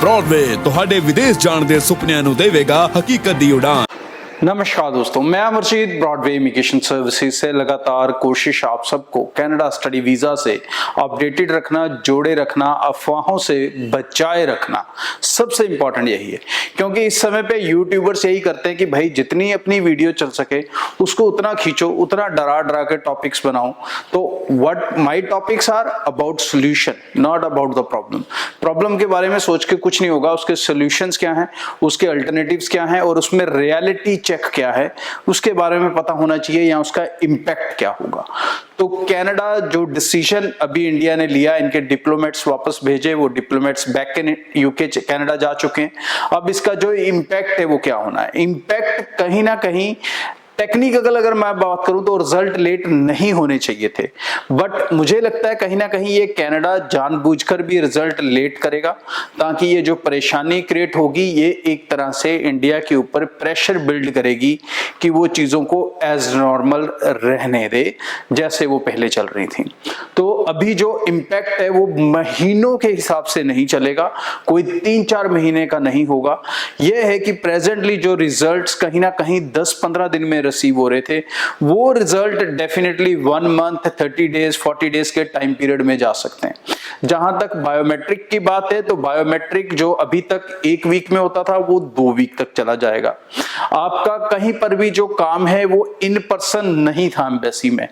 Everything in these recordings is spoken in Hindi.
ब्रॉडवे ਤੁਹਾਡੇ ਵਿਦੇਸ਼ ਜਾਣ ਦੇ ਸੁਪਨਿਆਂ ਨੂੰ ਦੇਵੇਗਾ ਹਕੀਕਤ ਦੀ ਉਡਾਨ। नमस्कार दोस्तों, मैं अमरजीत ब्रॉडवे इमिग्रेशन सर्विसेज से लगातार कोशिश आप सबको कनाडा स्टडी वीज़ा से अपडेटेड रखना, जोड़े रखना, अफवाहों से बचाए रखना सबसे इंपॉर्टेंट यही है। क्योंकि इस समय पे यूट्यूबर्स यही करते हैं कि भाई जितनी अपनी वीडियो चल सके उसको उतना खींचो, उतना डरा डरा के टॉपिक्स बनाओ। तो what my topics are about solution, not about the problem. Problem के बारे में सोच के कुछ नहीं होगा, उसके सोल्यूशंस क्या हैं, उसके अल्टरनेटिव्स क्या हैं और उसमें रियलिटी चेक क्या है उसके बारे में पता होना चाहिए, या उसका इंपैक्ट क्या होगा। तो कनाडा जो डिसीजन अभी इंडिया ने लिया, इनके डिप्लोमेट्स वापस भेजे, वो diplomats back in UK Canada जा चुके हैं। अब इसका जो इंपैक्ट है वो क्या होना है। इंपैक्ट कहीं ना कहीं टेक्निकल अगर मैं बात करूं तो रिजल्ट लेट नहीं होने चाहिए थे, बट मुझे लगता है कहीं ना कहीं ये कनाडा जानबूझकर भी रिजल्ट लेट करेगा ताकि ये जो परेशानी क्रिएट होगी ये एक तरह से इंडिया के ऊपर प्रेशर बिल्ड करेगी कि वो चीज़ों को एज नॉर्मल रहने दे जैसे वो पहले चल रही थी। तो अभी जो इम्पैक्ट है वो महीनों के हिसाब से नहीं चलेगा, कोई 3-4 महीने का नहीं होगा। यह है कि प्रेजेंटली जो रिजल्ट्स कहीं ना कहीं 10-15 दिन में रिसीव हो रहे थे, वो result definitely 1 month, 30 days, 40 days के टाइम पीरियड में जा सकते हैं। जहां तक बायोमेट्रिक की बात है तो बायोमेट्रिक जो अभी तक 1 वीक में होता था वो 2 वीक तक चला जाएगा। आपका कहीं पर भी जो काम है वो इन पर्सन नहीं था एम्बेसी में।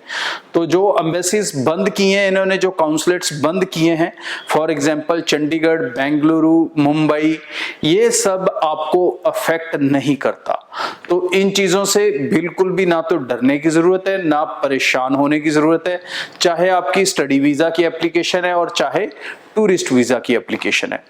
तो जो एम्बेसीज बंद किए हैं इन्होंने, जो काउंसलेट्स बंद किए हैं, फॉर एग्जांपल चंडीगढ़, बेंगलुरु, मुंबई, ये सब आपको अफेक्ट नहीं करता। तो इन चीजों से बिल्कुल भी ना तो डरने की जरूरत है, ना परेशान होने की जरूरत है। चाहे आपकी स्टडी वीजा की एप्लीकेशन है और चाहे टूरिस्ट वीजा की एप्लीकेशन है।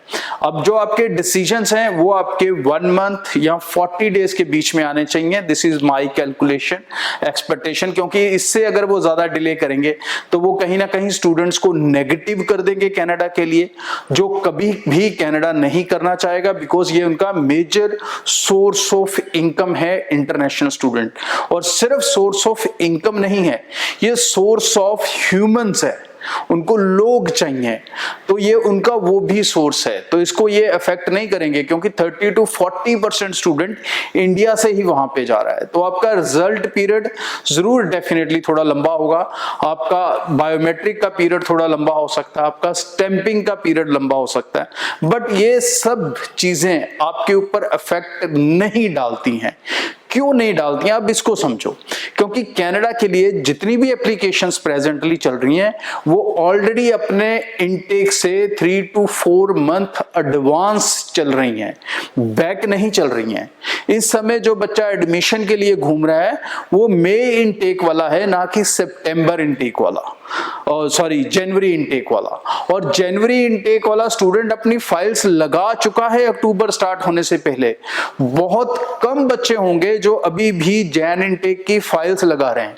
अब जो आपके डिसीजंस हैं वो आपके 1 मंथ या 40 डेज के बीच में आने चाहिए। This is my calculation, expectation, क्योंकि इससे अगर वो ज्यादा डिले करेंगे तो वो कहीं ना कहीं स्टूडेंट्स को नेगेटिव कर देंगे कनाडा के लिए, जो कभी भी कनाडा नहीं करना चाहेगा, बिकॉज ये उनका मेजर सोर्स ऑफ इनकम है इंटरनेशनल स्टूडेंट। और सिर्फ सोर्स ऑफ इनकम नहीं है, ये सोर्स ऑफ ह्यूमंस है, उनको लोग चाहिए, तो ये उनका वो भी सोर्स है। तो इसको ये अफेक्ट नहीं करेंगे क्योंकि 30 to 40% स्टूडेंट इंडिया से ही वहां पे जा रहा है। तो आपका रिजल्ट पीरियड जरूर डेफिनेटली थोड़ा लंबा होगा, आपका बायोमेट्रिक का पीरियड थोड़ा लंबा हो सकता है, आपका स्टैंपिंग का पीरियड लंबा हो सकता है, बट ये सब चीजें आपके ऊपर अफेक्ट नहीं डालती हैं। क्यों नहीं डालती हैं, अब इसको समझो। क्योंकि कनाडा के लिए जितनी भी एप्लीकेशंस प्रेजेंटली चल रही हैं वो ऑलरेडी अपने इनटेक से 3 to 4 मंथ एडवांस चल रही हैं, बैक नहीं चल रही हैं। इस समय जो बच्चा एडमिशन के लिए घूम रहा है वो मई इनटेक वाला है, ना कि सितंबर इनटेक वाला, सॉरी जनवरी इनटेक वाला। और जनवरी इनटेक वाला स्टूडेंट अपनी फाइल्स लगा चुका है अक्टूबर स्टार्ट होने से पहले। बहुत कम बच्चे होंगे जो अभी भी जैन इनटेक की फाइल्स लगा रहे हैं,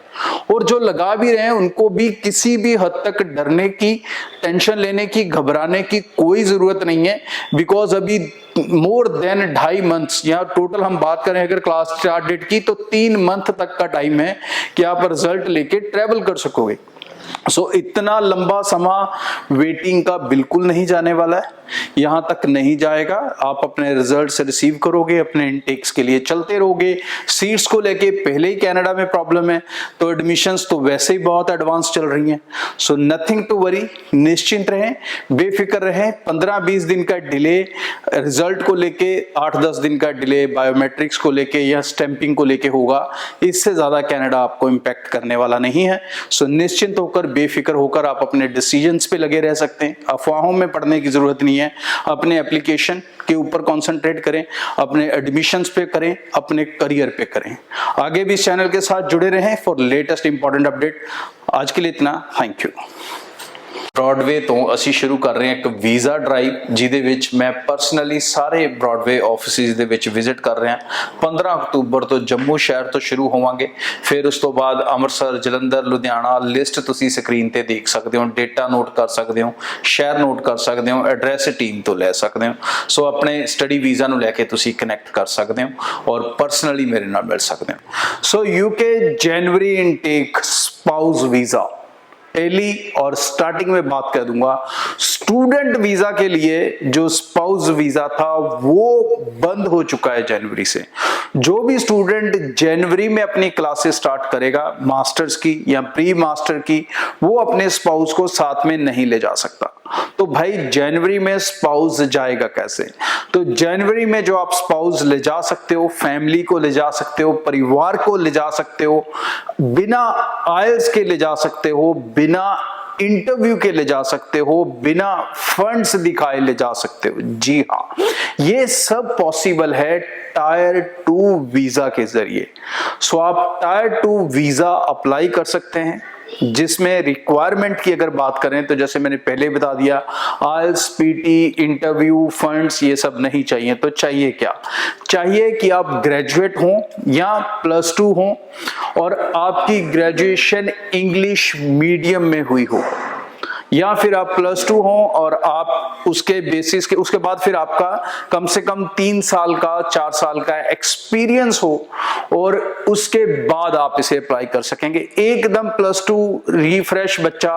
और जो लगा भी रहे हैं उनको भी किसी भी हद तक डरने की, टेंशन लेने की, घबराने की कोई जरूरत नहीं है। बिकॉज अभी मोर देन 2.5 मंथ्स, या टोटल हम बात करें अगर क्लास स्टार्ट डेट की तो 3 मंथ तक का टाइम है कि आप रिजल्ट लेके ट्रेवल कर सकोगे। इतना लंबा समय वेटिंग का बिल्कुल नहीं जाने वाला है, यहां तक नहीं जाएगा। आप अपने रिजल्ट्स रिसीव करोगे, अपने इनटेक्स के लिए चलते रहोगे। सीट्स को लेके पहले ही कनाडा में प्रॉब्लम है, तो एडमिशंस तो वैसे ही बहुत एडवांस चल रही हैं। सो नथिंग टू वरी, निश्चिंत रहें, बेफिक्र रहें। 15-20 दिन का डिले रिजल्ट को लेके, 8-10 दिन का डिले बायोमेट्रिक्स को लेके या स्टैंपिंग को लेके होगा, इससे ज्यादा कनाडा आपको इम्पैक्ट करने वाला नहीं है। सो निश्चिंत होकर, बेफिक्र होकर आप अपने डिसीजंस पे लगे रह सकते हैं। अफवाहों में पड़ने की जरूरत नहीं है। अपने एप्लीकेशन के ऊपर कंसंट्रेट करें, अपने एडमिशंस पे करें, अपने करियर पे करें। आगे भी इस चैनल के साथ जुड़े रहें फॉर लेटेस्ट इंपॉर्टेंट अपडेट। आज के लिए इतना, थैंक यू। ब्रॉडवे तो ਅਸੀਂ ਸ਼ੁਰੂ ਕਰ ਰਹੇ ਹਾਂ ਇੱਕ ਵੀਜ਼ਾ ਡਰਾਈਵ, ਜਿਹਦੇ ਵਿੱਚ ਮੈਂ ਪਰਸਨਲੀ ਸਾਰੇ ब्रॉडवे ਆਫਿਸਿਸ ਦੇ ਵਿੱਚ ਵਿਜ਼ਿਟ ਕਰ ਰਿਹਾ। 15 ਅਕਤੂਬਰ ਤੋਂ ਜੰਮੂ ਸ਼ਹਿਰ ਤੋਂ ਸ਼ੁਰੂ ਹੋਵਾਂਗੇ, ਫਿਰ ਉਸ ਤੋਂ ਬਾਅਦ ਅੰਮ੍ਰਿਤਸਰ, ਜਲੰਧਰ, ਲੁਧਿਆਣਾ, ਲਿਸਟ ਤੁਸੀਂ ਸਕਰੀਨ ਤੇ ਦੇਖ ਸਕਦੇ ਹੋ, ਡੇਟਾ ਨੋਟ ਕਰ ਸਕਦੇ ਹੋ, ਸ਼ਹਿਰ ਨੋਟ ਕਰ ਸਕਦੇ ਹੋ, ਐਡਰੈਸ ਟੀਮ ਤੋਂ ਲੈ ਸਕਦੇ ਹੋ। ਸੋ ਆਪਣੇ ਸਟੱਡੀ ਵੀਜ਼ਾ ਨੂੰ ਲੈ ਕੇ ਤੁਸੀਂ ਕਨੈਕਟ ਕਰ ਸਕਦੇ ਹੋ ਔਰ ਪਰਸਨਲੀ ਮੇਰੇ ਨਾਲ ਮਿਲ ਸਕਦੇ ਹੋ। ਸੋ यूके जनवरी इनटेक स्पाउस वीज़ा पहली और स्टार्टिंग में बात कर दूंगा, स्टूडेंट वीजा के लिए जो स्पाउस वीजा था वो बंद हो चुका है जनवरी से। जो भी स्टूडेंट जनवरी में अपनी क्लासेस स्टार्ट करेगा मास्टर्स की या प्री मास्टर की, वो अपने स्पाउस को साथ में नहीं ले जा सकता। तो भाई जनवरी में स्पाउस जाएगा कैसे? तो जनवरी में जो आप स्पाउस ले जा सकते हो, फैमिली को ले जा सकते हो, परिवार को ले जा सकते हो, बिना आइल्स के ले जा सकते हो, बिना इंटरव्यू के ले जा सकते हो, बिना फंड्स दिखाए ले जा सकते हो। जी हाँ, ये सब पॉसिबल है टायर 2 वीजा के जरिए। सो आप टायर 2 वीजा अप्लाई कर सकते हैं, जिसमें रिक्वायरमेंट की अगर बात करें तो जैसे मैंने पहले बता दिया, आइल्स, पीटी, इंटरव्यू, फंड्स ये सब नहीं चाहिए। तो चाहिए क्या? चाहिए कि आप ग्रेजुएट हों या +2 हों और आपकी ग्रेजुएशन इंग्लिश मीडियम में हुई हो, या फिर आप +2 हो और आप उसके बेसिस के उसके बाद फिर आपका कम से कम 3 साल का 4 साल का एक्सपीरियंस हो और उसके बाद आप इसे अप्लाई कर सकेंगे। एकदम +2 रिफ्रेश बच्चा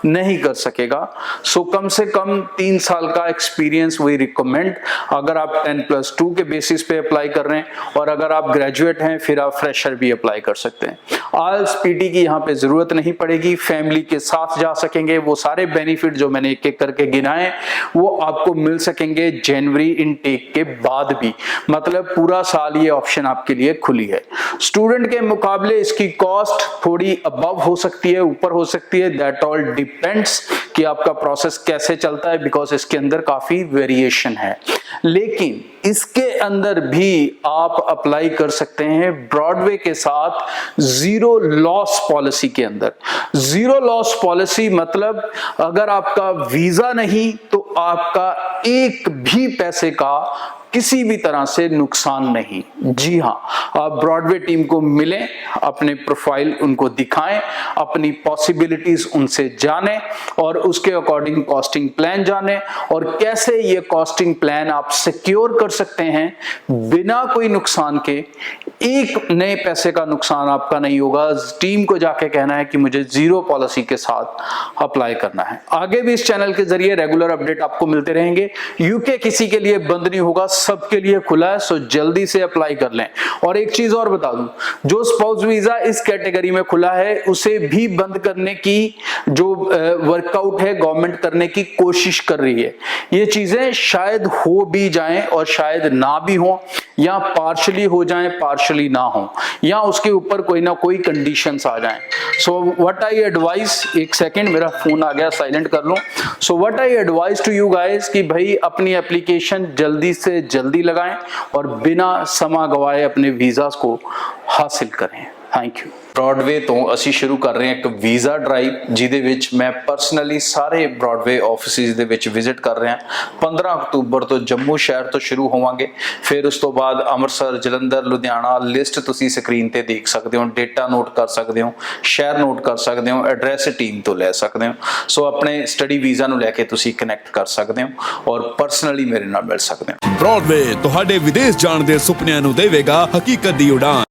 नहीं कर सकेगा। सो कम से कम 3 साल का एक्सपीरियंस वी रिकमेंड, अगर आप 10+2 के बेसिस पे अप्लाई कर रहे हैं। और अगर आप ग्रेजुएट हैं फिर आप फ्रेशर भी अप्लाई कर सकते हैं। आइल्स, पीटी की यहाँ पे जरूरत नहीं पड़ेगी, फैमिली के साथ जा सकेंगे। वो सारे बेनिफिट जो मैंने एक एक करके गिनाए वो आपको मिल सकेंगे जनवरी इनटेक के बाद भी। मतलब पूरा साल ये ऑप्शन आपके लिए खुली है। स्टूडेंट के मुकाबले इसकी कॉस्ट थोड़ी अबव हो सकती है, ऊपर हो सकती है, दैट ऑल डिपेंड्स कि आपका प्रोसेस कैसे चलता है, बिकॉज इसके अंदर काफी वेरिएशन है। लेकिन इसके अंदर भी आप अप्लाई कर सकते हैं ब्रॉडवे के साथ जीरो लॉस पॉलिसी के अंदर। जीरो लॉस पॉलिसी मतलब अगर आपका वीजा नहीं तो आपका एक भी पैसे का किसी भी तरह से नुकसान नहीं। जी हाँ, आप ब्रॉडवे टीम को मिलें, अपने प्रोफाइल उनको दिखाएं, अपनी पॉसिबिलिटीज उनसे जानें और उसके अकॉर्डिंग कॉस्टिंग प्लान जानें और कैसे ये कॉस्टिंग प्लान आप सिक्योर कर सकते हैं बिना कोई नुकसान के। एक नए पैसे का नुकसान आपका नहीं होगा। टीम को जाके कहना है कि मुझे जीरो पॉलिसी के साथ अप्लाई करना है। आगे भी इस चैनल के जरिए रेगुलर अपडेट आपको मिलते रहेंगे। यूके किसी के लिए बंद नहीं होगा, सबके लिए खुला है। सो जल्दी से अप्लाई कर लें। और एक चीज और बता दूं, जो स्पाउस वीजा इस कैटेगरी में खुला है उसे भी बंद करने की जो वर्कआउट है गवर्नमेंट करने की कोशिश कर रही है। ये चीजें शायद हो भी जाएं और शायद ना भी हो, या पार्शली हो जाएं पार्शली ना हो, या उसके ऊपर कोई ना कोई कंडीशंस आ जाएं। सो व्हाट आई एडवाइस, एक सेकंड मेरा फोन आ गया, साइलेंट कर लूं। So what I advise to you guys कि भाई अपनी एप्लीकेशन जल्दी से जल्दी लगाएं और बिना समा गवाए अपने वीजास को हासिल करें। Thank you. ब्रॉडवे तो ਅਸੀਂ ਸ਼ੁਰੂ ਕਰ ਰਹੇ ਹਾਂ ਇੱਕ ਵੀਜ਼ਾ ਡਰਾਈਵ, ਜਿਹਦੇ ਵਿੱਚ ਮੈਂ ਪਰਸਨਲੀ ਸਾਰੇ ब्रॉडवे ਆਫਿਸਿਸ ਦੇ ਵਿੱਚ ਵਿਜ਼ਿਟ ਕਰ ਰਿਹਾ। 15 ਅਕਤੂਬਰ ਤੋਂ ਜੰਮੂ ਸ਼ਹਿਰ ਤੋਂ ਸ਼ੁਰੂ ਹੋਵਾਂਗੇ, ਫਿਰ ਉਸ ਤੋਂ ਬਾਅਦ ਅੰਮ੍ਰਿਤਸਰ, ਜਲੰਧਰ, ਲੁਧਿਆਣਾ, ਲਿਸਟ ਤੁਸੀਂ ਸਕਰੀਨ ਤੇ ਦੇਖ ਸਕਦੇ ਹੋ, ਡੇਟਾ ਨੋਟ ਕਰ ਸਕਦੇ ਹੋ, ਸ਼ਹਿਰ ਨੋਟ ਕਰ ਸਕਦੇ ਹੋ, ਐਡਰੈਸ ਟੀਮ ਤੋਂ ਲੈ ਸਕਦੇ ਹੋ। ਸੋ ਆਪਣੇ ਸਟੱਡੀ ਵੀਜ਼ਾ ਨੂੰ ਲੈ ਕੇ ਤੁਸੀਂ ਕਨੈਕਟ ਕਰ ਸਕਦੇ ਹੋ ਔਰ ਪਰਸਨਲੀ ਮੇਰੇ ਨਾਲ ਮਿਲ ਸਕਦੇ ਹੋ। ब्रॉडवे ਤੁਹਾਡੇ ਵਿਦੇਸ਼ ਜਾਣ ਦੇ ਸੁਪਨਿਆਂ ਨੂੰ ਦੇਵੇਗਾ ਹਕੀਕਤ ਦੀ ਉਡਾਨ।